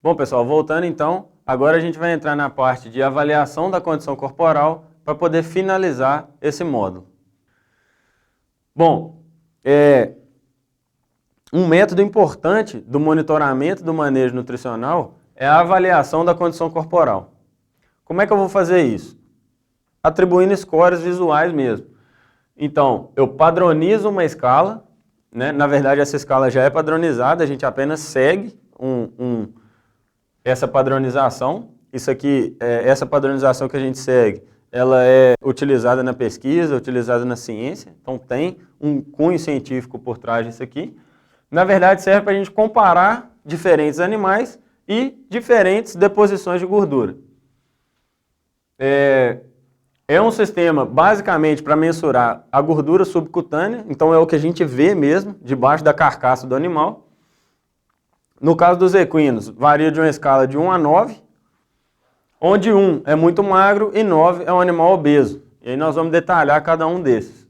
Bom, pessoal, voltando então, agora a gente vai entrar na parte de avaliação da condição corporal para poder finalizar esse módulo. Bom, um método importante do monitoramento do manejo nutricional é a avaliação da condição corporal. Como é que eu vou fazer isso? Atribuindo scores visuais mesmo. Então, eu padronizo uma escala, né? Na verdade essa escala já é padronizada, a gente apenas segue essa padronização. Isso aqui, essa padronização que a gente segue, ela é utilizada na pesquisa, utilizada na ciência, então tem um cunho científico por trás disso aqui. Na verdade serve para a gente comparar diferentes animais e diferentes deposições de gordura. É um sistema basicamente para mensurar a gordura subcutânea, então é o que a gente vê mesmo debaixo da carcaça do animal. No caso dos equinos, varia de uma escala de 1 a 9, onde 1 é muito magro e 9 é um animal obeso. E aí nós vamos detalhar cada um desses.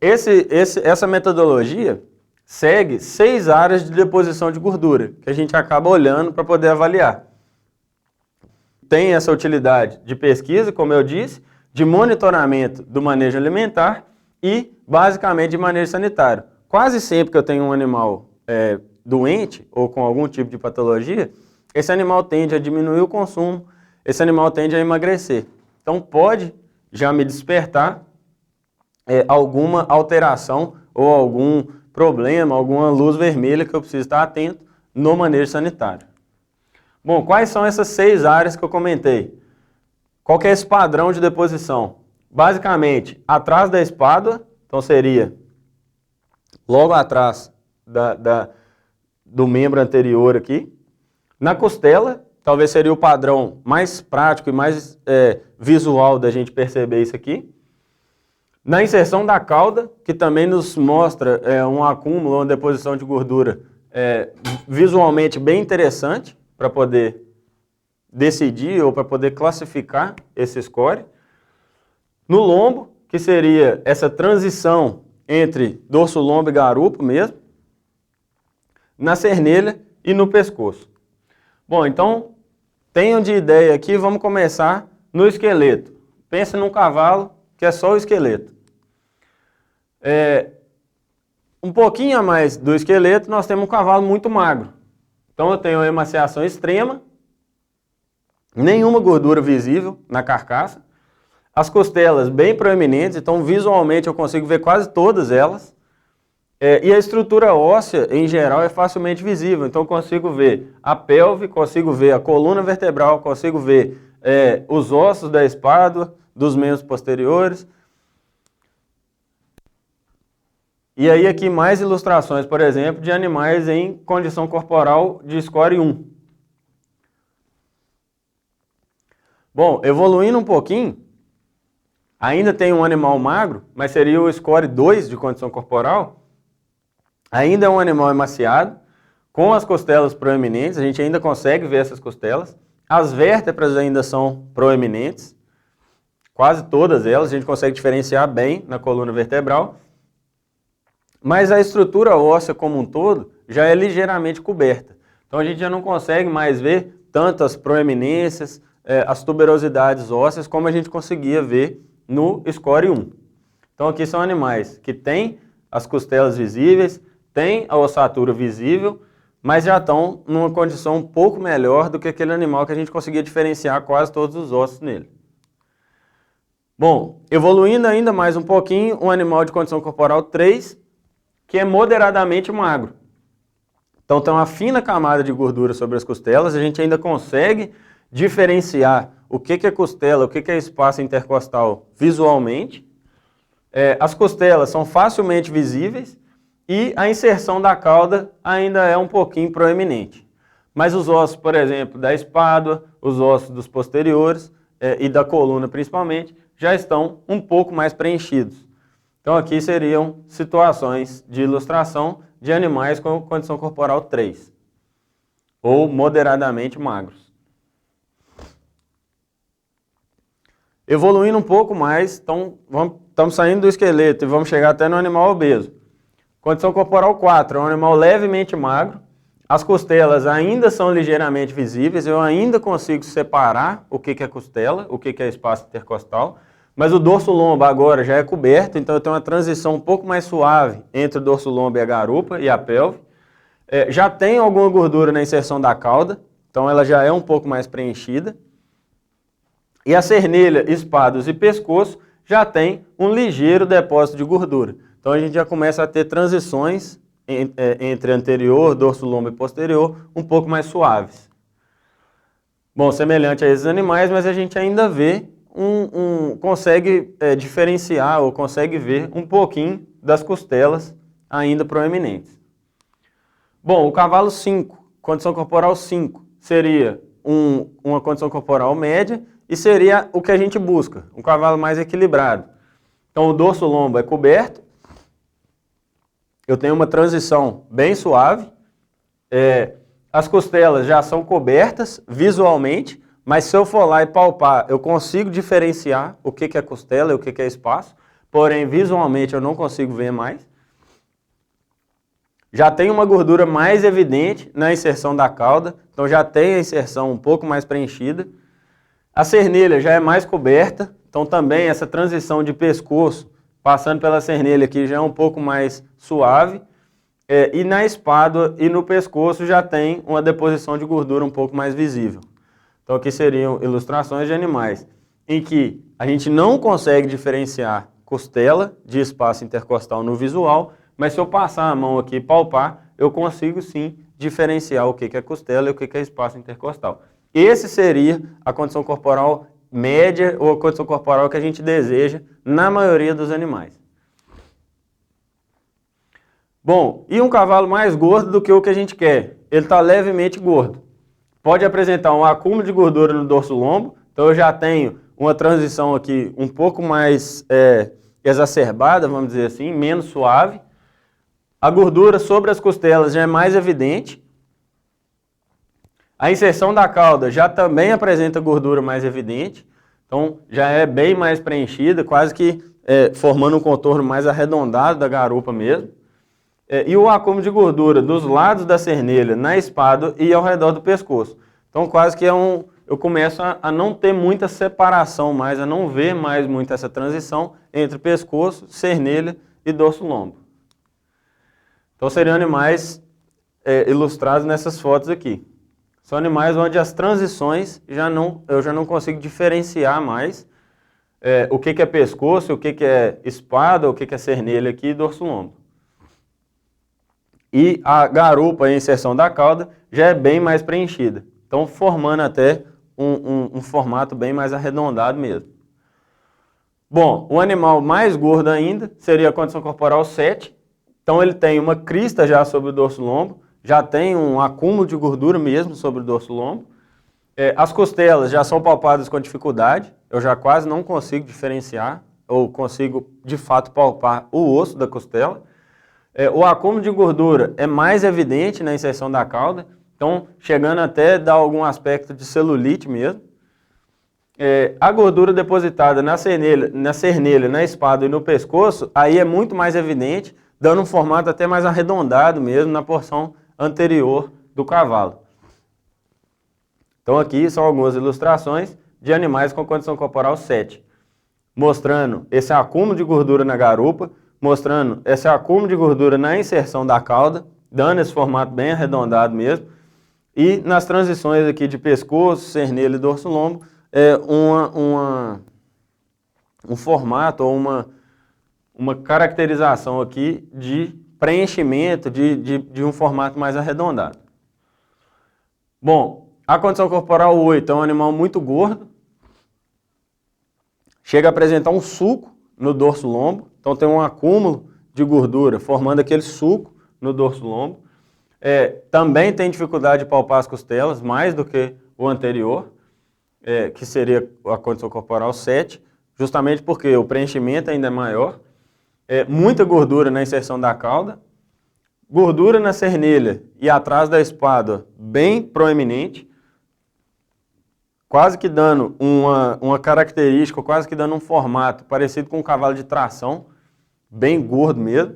Essa metodologia segue 6 áreas de deposição de gordura, que a gente acaba olhando para poder avaliar. Tem essa utilidade de pesquisa, como eu disse, de monitoramento do manejo alimentar e, basicamente, de manejo sanitário. Quase sempre que eu tenho um animal doente ou com algum tipo de patologia, esse animal tende a diminuir o consumo, esse animal tende a emagrecer. Então pode já me despertar alguma alteração ou algum problema, alguma luz vermelha que eu preciso estar atento no manejo sanitário. Bom, quais são essas 6 áreas que eu comentei? Qual que é esse padrão de deposição? Basicamente, atrás da espádua, então seria logo atrás do membro anterior aqui. Na costela, talvez seria o padrão mais prático e mais visual da gente perceber isso aqui. Na inserção da cauda, que também nos mostra um acúmulo, uma deposição de gordura visualmente bem interessante para poder decidir ou para poder classificar esse score. No lombo, que seria essa transição entre dorso, lombo e garupa mesmo. Na cernelha e no pescoço. Bom, então, tenham de ideia aqui, vamos começar no esqueleto. Pensa num cavalo que é só o esqueleto. Um pouquinho a mais do esqueleto, nós temos um cavalo muito magro. Então eu tenho uma emaciação extrema, nenhuma gordura visível na carcaça, as costelas bem proeminentes, então visualmente eu consigo ver quase todas elas. E a estrutura óssea, em geral, é facilmente visível. Então eu consigo ver a pelve, consigo ver a coluna vertebral, consigo ver os ossos da espádua, dos membros posteriores. E aí aqui mais ilustrações, por exemplo, de animais em condição corporal de score 1. Bom, evoluindo um pouquinho, ainda tem um animal magro, mas seria o score 2 de condição corporal. Ainda é um animal emaciado, com as costelas proeminentes, a gente ainda consegue ver essas costelas. As vértebras ainda são proeminentes, quase todas elas, a gente consegue diferenciar bem na coluna vertebral. Mas a estrutura óssea como um todo já é ligeiramente coberta. Então a gente já não consegue mais ver tantas proeminências, as tuberosidades ósseas, como a gente conseguia ver no score 1. Então aqui são animais que têm as costelas visíveis, têm a ossatura visível, mas já estão numa condição um pouco melhor do que aquele animal que a gente conseguia diferenciar quase todos os ossos nele. Bom, evoluindo ainda mais um pouquinho, um animal de condição corporal 3, que é moderadamente magro. Então tem uma fina camada de gordura sobre as costelas, a gente ainda consegue diferenciar o que é costela, o que é espaço intercostal visualmente. As costelas são facilmente visíveis e a inserção da cauda ainda é um pouquinho proeminente. Mas os ossos, por exemplo, da espádua, os ossos dos posteriores e da coluna principalmente, já estão um pouco mais preenchidos. Então aqui seriam situações de ilustração de animais com condição corporal 3, ou moderadamente magros. Evoluindo um pouco mais, então estamos saindo do esqueleto e vamos chegar até no animal obeso. Condição corporal 4, é um animal levemente magro, As costelas ainda são ligeiramente visíveis, eu ainda consigo separar o que é costela, o que é espaço intercostal, mas o dorso lombo agora já é coberto, então eu tenho uma transição um pouco mais suave entre o dorso lombo e a garupa e a pelve. Já tem alguma gordura na inserção da cauda, então ela já é um pouco mais preenchida. E a cernelha, espádulos e pescoço já tem um ligeiro depósito de gordura. Então a gente já começa a ter transições entre anterior, dorso lombo e posterior um pouco mais suaves. Bom, semelhante a esses animais, mas a gente ainda vê consegue diferenciar ou consegue ver um pouquinho das costelas ainda proeminentes. Bom, o cavalo 5, condição corporal 5, seria uma condição corporal média e seria o que a gente busca, um cavalo mais equilibrado. Então o dorso lombo é coberto, eu tenho uma transição bem suave, as costelas já são cobertas visualmente, mas se eu for lá e palpar, eu consigo diferenciar o que é costela e o que é espaço, porém visualmente eu não consigo ver mais. Já tem uma gordura mais evidente na inserção da cauda, então já tem a inserção um pouco mais preenchida. A cernelha já é mais coberta, então também essa transição de pescoço, passando pela cernelha aqui, já é um pouco mais suave. E na espádua e no pescoço já tem uma deposição de gordura um pouco mais visível. Então aqui seriam ilustrações de animais em que a gente não consegue diferenciar costela de espaço intercostal no visual, mas se eu passar a mão aqui e palpar, eu consigo sim diferenciar o que é costela e o que é espaço intercostal. Esse seria a condição corporal média ou a condição corporal que a gente deseja na maioria dos animais. Bom, e um cavalo mais gordo do que o que a gente quer? Ele está levemente gordo. Pode apresentar um acúmulo de gordura no dorso lombo, então eu já tenho uma transição aqui um pouco mais exacerbada, vamos dizer assim, menos suave. A gordura sobre as costelas já é mais evidente. A inserção da cauda já também apresenta gordura mais evidente, então já é bem mais preenchida, quase que formando um contorno mais arredondado da garupa mesmo. E o acúmulo de gordura dos lados da cernelha, na espádua e ao redor do pescoço. Então quase que eu começo a não ter muita separação mais, a não ver mais muito essa transição entre pescoço, cernelha e dorso lombo. Então seriam animais ilustrados nessas fotos aqui. São animais onde as transições eu já não consigo diferenciar mais o que é pescoço, o que é espádua, o que é cernelha aqui e dorso lombo. E a garupa e a inserção da cauda já é bem mais preenchida. Então formando até um formato bem mais arredondado mesmo. Bom, o animal mais gordo ainda seria a condição corporal 7. Então ele tem uma crista já sobre o dorso lombo, já tem um acúmulo de gordura mesmo sobre o dorso lombo. As costelas já são palpadas com dificuldade, eu já quase não consigo diferenciar, ou consigo de fato palpar o osso da costela. O acúmulo de gordura é mais evidente na inserção da cauda, então chegando até dar algum aspecto de celulite mesmo. A gordura depositada na cernelha, na espádua e no pescoço, aí é muito mais evidente, dando um formato até mais arredondado mesmo na porção anterior do cavalo. Então aqui são algumas ilustrações de animais com condição corporal 7, mostrando esse acúmulo de gordura na garupa, mostrando esse acúmulo de gordura na inserção da cauda, dando esse formato bem arredondado mesmo, e nas transições aqui de pescoço, cernelha e dorso lombo, um formato ou uma caracterização aqui de preenchimento, de um formato mais arredondado. Bom, a condição corporal 8 é um animal muito gordo, chega a apresentar um sulco no dorso lombo, então tem um acúmulo de gordura formando aquele sulco no dorso lombo. Também tem dificuldade de palpar as costelas, mais do que o anterior, que seria a condição corporal 7, justamente porque o preenchimento ainda é maior. Muita gordura na inserção da cauda, gordura na cernelha e atrás da espádua bem proeminente, quase que dando uma característica, quase que dando um formato parecido com um cavalo de tração, bem gordo mesmo.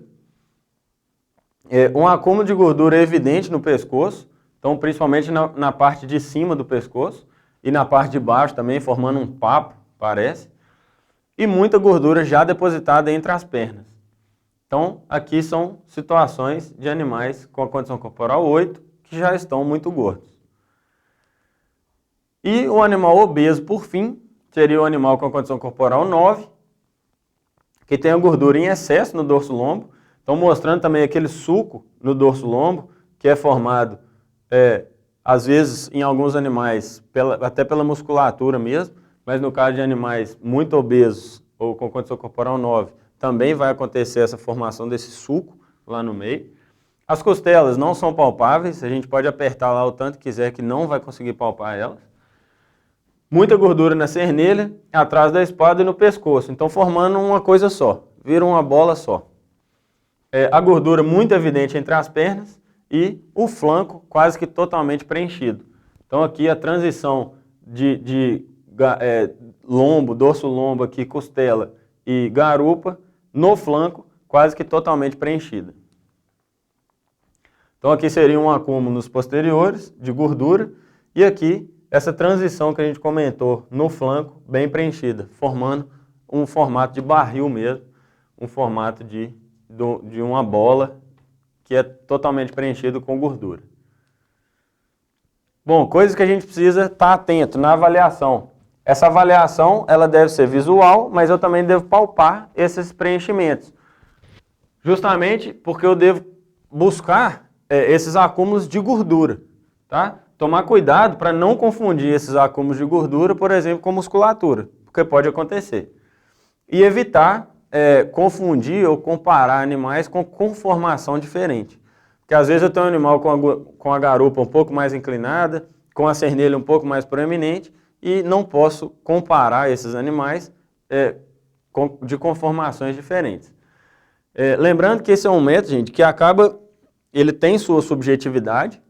Um acúmulo de gordura evidente no pescoço, então principalmente na parte de cima do pescoço e na parte de baixo também, formando um papo, parece. E muita gordura já depositada entre as pernas. Então, aqui são situações de animais com a condição corporal 8 que já estão muito gordos. E o animal obeso, por fim, seria o animal com a condição corporal 9, que tem a gordura em excesso no dorso lombo. Então, mostrando também aquele suco no dorso lombo, que é formado, às vezes, em alguns animais, até pela musculatura mesmo, mas no caso de animais muito obesos ou com condição corporal 9, também vai acontecer essa formação desse suco lá no meio. As costelas não são palpáveis, a gente pode apertar lá o tanto que quiser que não vai conseguir palpar elas. Muita gordura na cernelha, atrás da espádua e no pescoço, então formando uma coisa só, vira uma bola só. A gordura muito evidente entre as pernas e o flanco quase que totalmente preenchido. Então aqui a transição de lombo, dorso lombo aqui, costela e garupa no flanco quase que totalmente preenchida. Então aqui seria um acúmulo nos posteriores de gordura e aqui essa transição que a gente comentou no flanco bem preenchida, formando um formato de barril mesmo, um formato de uma bola que é totalmente preenchido com gordura. Bom, coisas que a gente precisa estar atento na avaliação. Essa avaliação ela deve ser visual, mas eu também devo palpar esses preenchimentos. Justamente porque eu devo buscar esses acúmulos de gordura. Tá? Tomar cuidado para não confundir esses acúmulos de gordura, por exemplo, com musculatura, porque pode acontecer. E evitar confundir ou comparar animais com conformação diferente. Porque às vezes eu tenho um animal com a garupa um pouco mais inclinada, com a cernelha um pouco mais proeminente, e não posso comparar esses animais de conformações diferentes. Lembrando que esse é um método, gente, que ele tem sua subjetividade.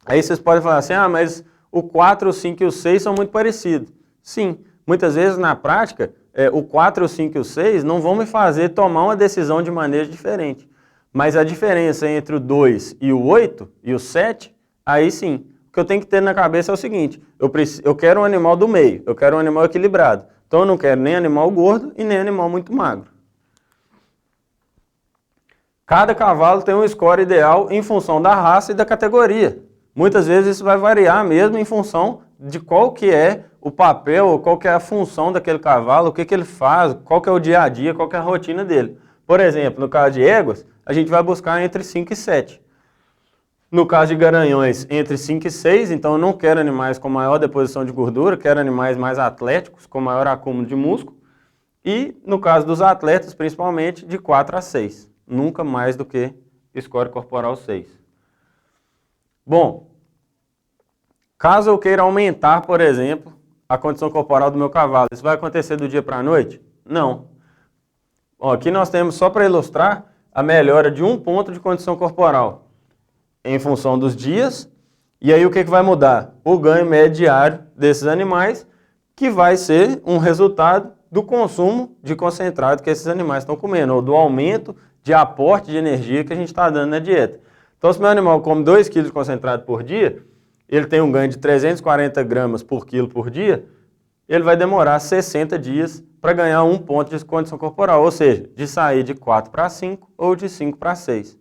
Aí vocês podem falar assim, mas o 4, o 5 e o 6 são muito parecidos. Sim, muitas vezes na prática, o 4, o 5 e o 6 não vão me fazer tomar uma decisão de maneira diferente. Mas a diferença entre o 2 e o 8 e o 7, aí sim. O que eu tenho que ter na cabeça é o seguinte, eu quero um animal do meio, eu quero um animal equilibrado. Então eu não quero nem animal gordo e nem animal muito magro. Cada cavalo tem um score ideal em função da raça e da categoria. Muitas vezes isso vai variar mesmo em função de qual que é o papel, ou qual que é a função daquele cavalo, o que que ele faz, qual que é o dia a dia, qual que é a rotina dele. Por exemplo, no caso de éguas, a gente vai buscar entre 5 e 7. No caso de garanhões, entre 5 e 6, então eu não quero animais com maior deposição de gordura, quero animais mais atléticos, com maior acúmulo de músculo. E no caso dos atletas, principalmente, de 4 a 6. Nunca mais do que score corporal 6. Bom, caso eu queira aumentar, por exemplo, a condição corporal do meu cavalo, isso vai acontecer do dia para a noite? Não. Aqui nós temos, só para ilustrar, a melhora de 1 ponto de condição corporal em função dos dias. E aí o que vai mudar? O ganho médio diário desses animais, que vai ser um resultado do consumo de concentrado que esses animais estão comendo, ou do aumento de aporte de energia que a gente está dando na dieta. Então, se meu animal come 2 kg de concentrado por dia, ele tem um ganho de 340 gramas por quilo por dia, ele vai demorar 60 dias para ganhar 1 ponto de condição corporal, ou seja, de sair de 4 para 5 ou de 5 para 6.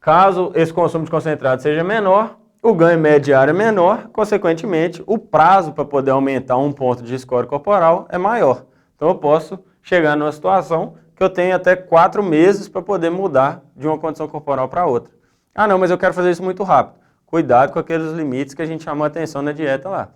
Caso esse consumo de concentrado seja menor, o ganho médio diário é menor, consequentemente, o prazo para poder aumentar 1 ponto de score corporal é maior. Então eu posso chegar numa situação que eu tenho até 4 meses para poder mudar de uma condição corporal para outra. Ah não, mas eu quero fazer isso muito rápido. Cuidado com aqueles limites que a gente chamou a atenção na dieta lá.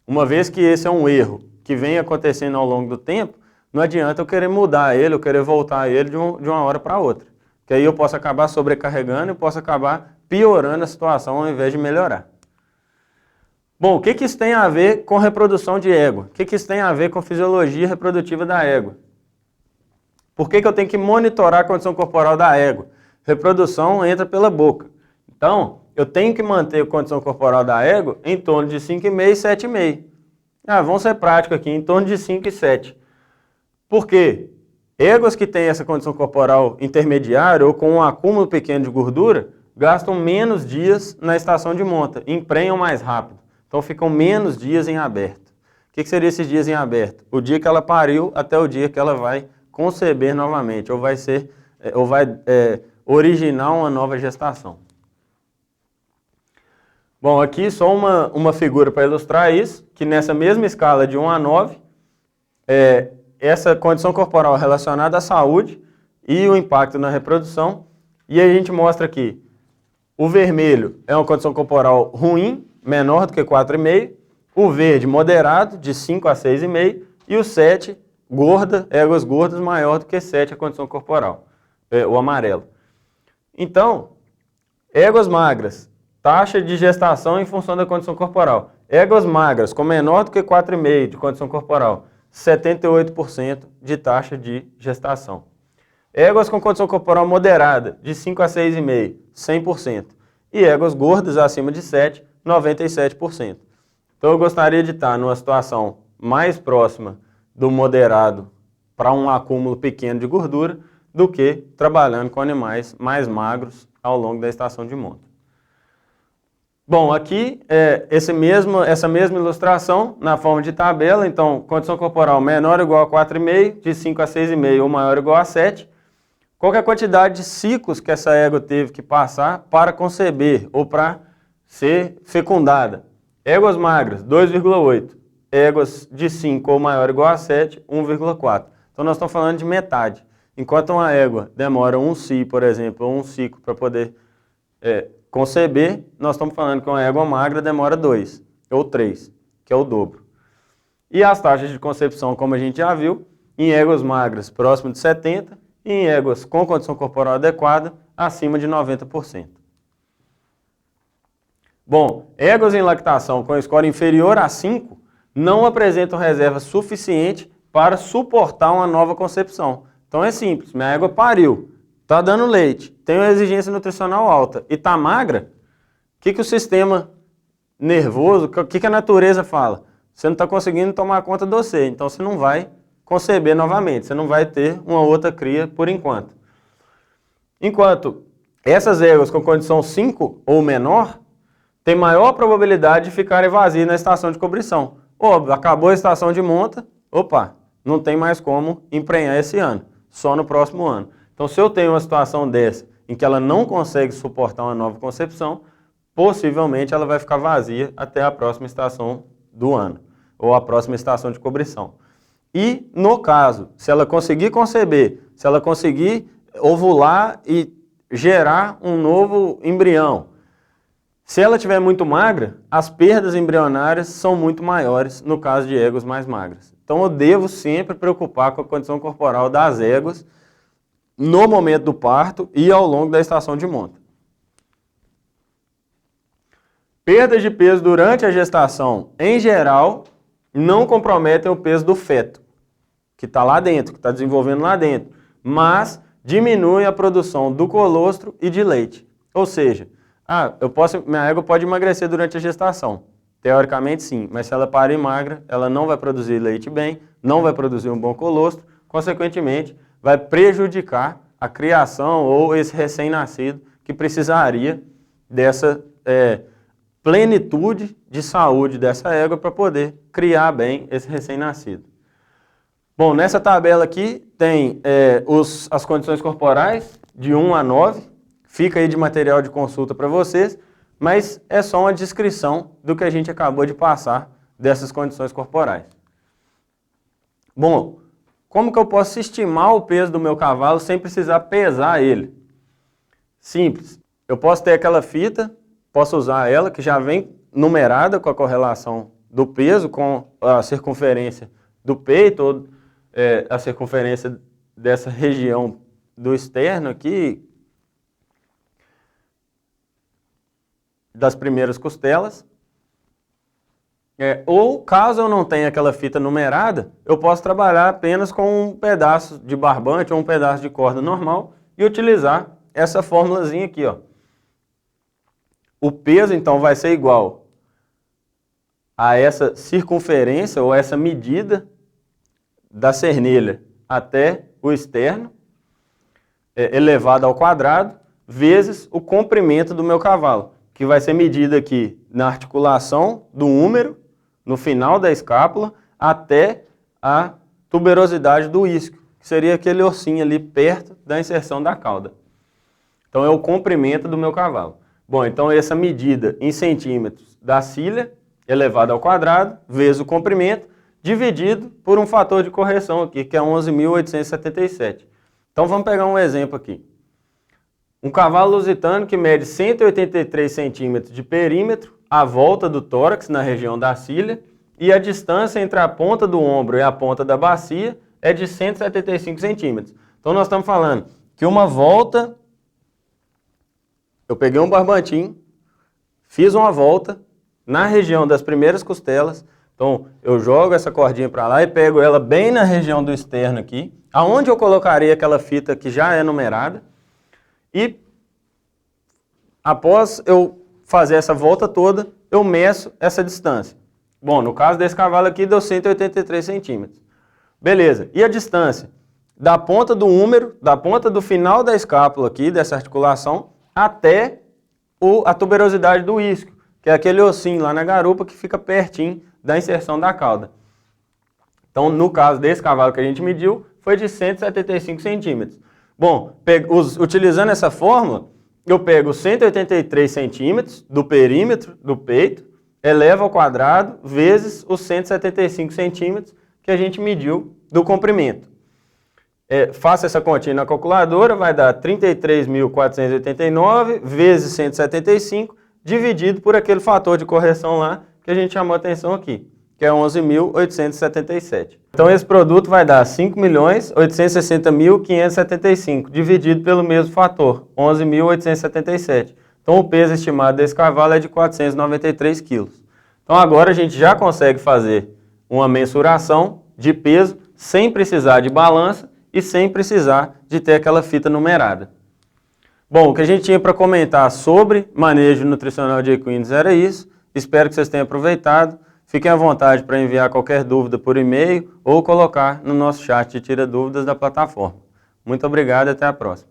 Uma vez que esse é um erro que vem acontecendo ao longo do tempo, não adianta eu querer mudar ele, eu querer voltar ele de uma hora para outra. Que aí eu posso acabar sobrecarregando e posso acabar piorando a situação ao invés de melhorar. Bom, o que isso tem a ver com reprodução de égua? O que isso tem a ver com fisiologia reprodutiva da égua? Por que eu tenho que monitorar a condição corporal da égua? Reprodução entra pela boca. Então, eu tenho que manter a condição corporal da égua em torno de 5,5 e 7,5. Vamos ser práticos aqui, em torno de 5 e 7. Por quê? Éguas que têm essa condição corporal intermediária ou com um acúmulo pequeno de gordura, gastam menos dias na estação de monta, emprenham mais rápido. Então ficam menos dias em aberto. O que seria esses dias em aberto? O dia que ela pariu até o dia que ela vai conceber novamente, ou vai originar uma nova gestação. Bom, aqui só uma figura para ilustrar isso, que nessa mesma escala de 1 a 9, essa condição corporal relacionada à saúde e o impacto na reprodução, e aí a gente mostra aqui, o vermelho é uma condição corporal ruim, menor do que 4,5, o verde moderado, de 5 a 6,5, e o 7, gorda, éguas gordas, maior do que 7 a condição corporal, o amarelo. Então, éguas magras, taxa de gestação em função da condição corporal. Éguas magras com menor do que 4,5 de condição corporal, 78% de taxa de gestação. Éguas com condição corporal moderada, de 5 a 6,5, 100%. E éguas gordas acima de 7, 97%. Então eu gostaria de estar numa situação mais próxima do moderado para um acúmulo pequeno de gordura do que trabalhando com animais mais magros ao longo da estação de monta. Bom, aqui essa mesma ilustração na forma de tabela, então condição corporal menor ou igual a 4,5, de 5 a 6,5 ou maior ou igual a 7. Qual que é a quantidade de ciclos que essa égua teve que passar para conceber ou para ser fecundada? Éguas magras, 2,8. Éguas de 5 ou maior ou igual a 7, 1,4. Então nós estamos falando de metade. Enquanto uma égua demora por exemplo, ou um ciclo para poder conceber, nós estamos falando que uma égua magra demora 2 ou 3, que é o dobro. E as taxas de concepção, como a gente já viu, em éguas magras próximo de 70%, e em éguas com condição corporal adequada, acima de 90%. Bom, éguas em lactação com score inferior a 5 não apresentam reserva suficiente para suportar uma nova concepção. Então é simples, minha égua pariu, está dando leite, tem uma exigência nutricional alta e está magra, o que o sistema nervoso, o que a natureza fala? Você não está conseguindo tomar conta de você, então você não vai conceber novamente, você não vai ter uma outra cria por enquanto. Enquanto essas éguas com condição 5 ou menor, têm maior probabilidade de ficarem vazias na estação de cobrição. Óbvio, acabou a estação de monta, opa, não tem mais como emprenhar esse ano, só no próximo ano. Então, se eu tenho uma situação dessa, em que ela não consegue suportar uma nova concepção, possivelmente ela vai ficar vazia até a próxima estação do ano, ou a próxima estação de cobrição. E, no caso, se ela conseguir conceber, se ela conseguir ovular e gerar um novo embrião, se ela estiver muito magra, as perdas embrionárias são muito maiores no caso de éguas mais magras. Então eu devo sempre preocupar com a condição corporal das éguas no momento do parto e ao longo da estação de monta. Perdas de peso durante a gestação, em geral, não comprometem o peso do feto, que está lá dentro, que está desenvolvendo lá dentro, mas diminui a produção do colostro e de leite. Ou seja, minha égua pode emagrecer durante a gestação. Teoricamente sim, mas se ela parir magra, ela não vai produzir leite bem, não vai produzir um bom colostro, consequentemente vai prejudicar a criação ou esse recém-nascido que precisaria dessa plenitude de saúde dessa égua para poder criar bem esse recém-nascido. Bom, nessa tabela aqui tem as condições corporais de 1 a 9, fica aí de material de consulta para vocês, mas é só uma descrição do que a gente acabou de passar dessas condições corporais. Bom, como que eu posso estimar o peso do meu cavalo sem precisar pesar ele? Simples, eu posso ter aquela fita, posso usar ela que já vem numerada com a correlação do peso com a circunferência do peito, ou a circunferência dessa região do externo aqui, das primeiras costelas. Ou, caso eu não tenha aquela fita numerada, eu posso trabalhar apenas com um pedaço de barbante ou um pedaço de corda normal e utilizar essa formulazinha aqui, ó. O peso, então, vai ser igual a essa circunferência ou essa medida da cernelha até o externo, elevado ao quadrado, vezes o comprimento do meu cavalo, que vai ser medido aqui na articulação do húmero, no final da escápula, até a tuberosidade do isquio, que seria aquele ossinho ali perto da inserção da cauda. Então é o comprimento do meu cavalo. Bom, então essa medida em centímetros da cília, elevado ao quadrado, vezes o comprimento, dividido por um fator de correção aqui, que é 11.877. Então vamos pegar um exemplo aqui. Um cavalo lusitano que mede 183 centímetros de perímetro à volta do tórax, na região da cília, e a distância entre a ponta do ombro e a ponta da bacia é de 175 centímetros. Então nós estamos falando que uma volta, eu peguei um barbantinho, fiz uma volta na região das primeiras costelas, então eu jogo essa cordinha para lá e pego ela bem na região do externo aqui, aonde eu colocaria aquela fita que já é numerada, e após eu fazer essa volta toda, eu meço essa distância. Bom, no caso desse cavalo aqui deu 183 centímetros. Beleza, e a distância? Da ponta do húmero, da ponta do final da escápula aqui, dessa articulação, até a tuberosidade do isquio, que é aquele ossinho lá na garupa que fica pertinho da inserção da cauda. Então, no caso desse cavalo que a gente mediu, foi de 175 centímetros. Bom, utilizando essa fórmula, eu pego 183 centímetros do perímetro do peito, elevo ao quadrado, vezes os 175 centímetros que a gente mediu do comprimento. Faço essa continha na calculadora, vai dar 33.489 vezes 175, dividido por aquele fator de correção lá que a gente chamou a atenção aqui, que é 11.877. Então esse produto vai dar 5.860.575, dividido pelo mesmo fator, 11.877. Então o peso estimado desse cavalo é de 493 quilos. Então agora a gente já consegue fazer uma mensuração de peso sem precisar de balança e sem precisar de ter aquela fita numerada. Bom, o que a gente tinha para comentar sobre manejo nutricional de equinos era isso. Espero que vocês tenham aproveitado. Fiquem à vontade para enviar qualquer dúvida por e-mail ou colocar no nosso chat de tira dúvidas da plataforma. Muito obrigado e até a próxima.